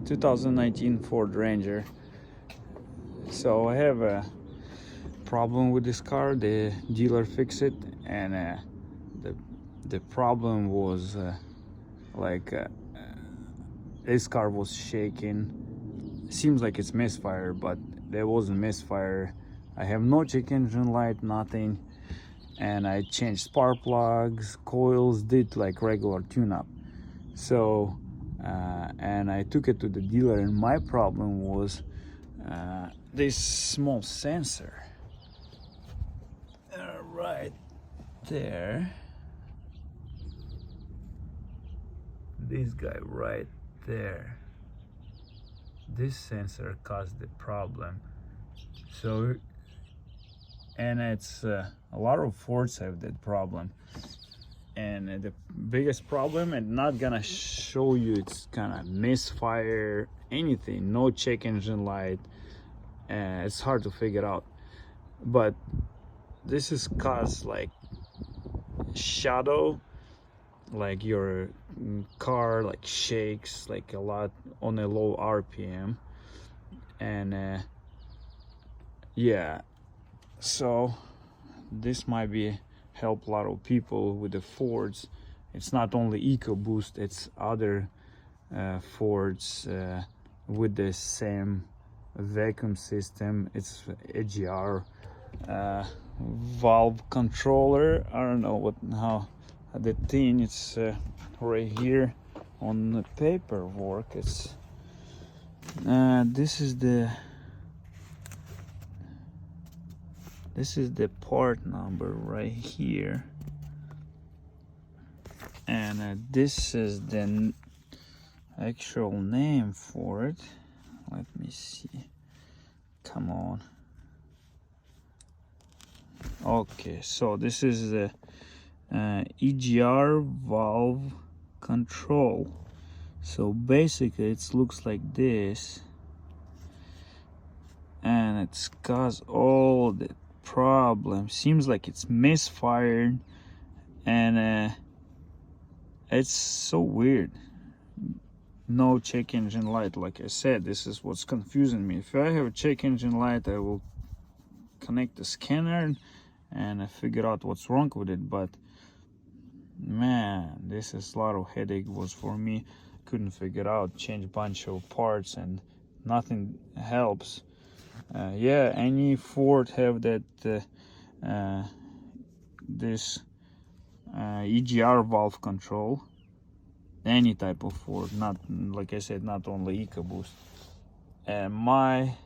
2019 Ford Ranger. So I have a problem with this car. The dealer fixed it, and the problem was this car was shaking. Seems like it's misfire, but there wasn't misfire. I have no check engine light, nothing, and I changed spark plugs, coils, did like regular tune-up. So and I took it to the dealer, and my problem was this small sensor right there, this guy right there, this sensor caused the problem. So, and it's a lot of Fords have that problem, and the biggest problem, and not gonna show you it's gonna misfire anything, no check engine light, it's hard to figure out, but this is caused like shadow, like your car like shakes like a lot on a low RPM, and yeah, so this might be help a lot of people with the Fords. It's not only EcoBoost, it's other Fords with the same vacuum system. It's AGR valve controller. I don't know how the thing, it's right here on the paperwork. It's this is the part number right here, and this is the actual name for it. Let me see, come on. Okay, so this is the EGR valve control. So basically it looks like this, and it's caused all the problem. Seems like it's misfired, and it's so weird. No check engine light. Like I said, this is what's confusing me. If I have a check engine light, I will connect the scanner and I figure out what's wrong with it. But man, this is a lot of headache was for me. Couldn't figure out, change a bunch of parts and nothing helps. Yeah, any Ford have that this EGR valve control, any type of Ford, not like I said, not only EcoBoost. And my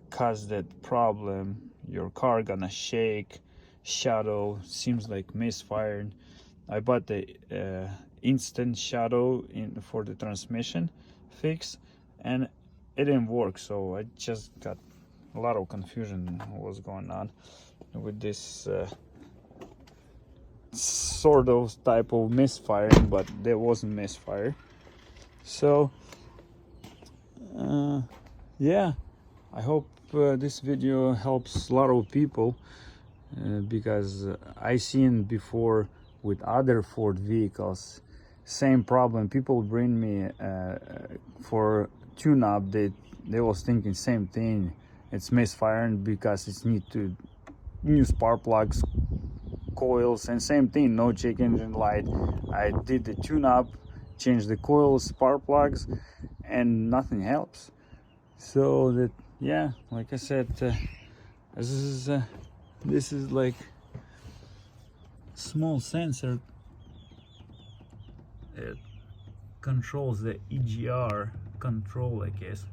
cause that problem. Your car gonna shake, shadow, seems like misfired. I bought the instant shadow for the transmission fix, and it didn't work. So I just got a lot of confusion what was going on with this sort of type of misfiring, but there wasn't misfire. So yeah, I hope this video helps a lot of people, because I seen before with other Ford vehicles same problem. People bring me for tune-up, they was thinking same thing, it's misfiring because it's need to new spark plugs, coils, and same thing, no check engine light. I did the tune-up, changed the coils, spark plugs, and nothing helps. So that, yeah, like I said, this is like small sensor. It controls the EGR control, I guess.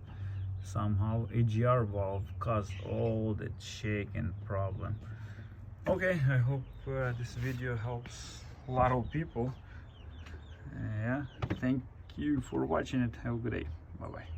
Somehow EGR valve caused all that shaking problem. Okay, I hope this video helps a lot of people. Yeah, thank you for watching it. Have a good day. Bye bye.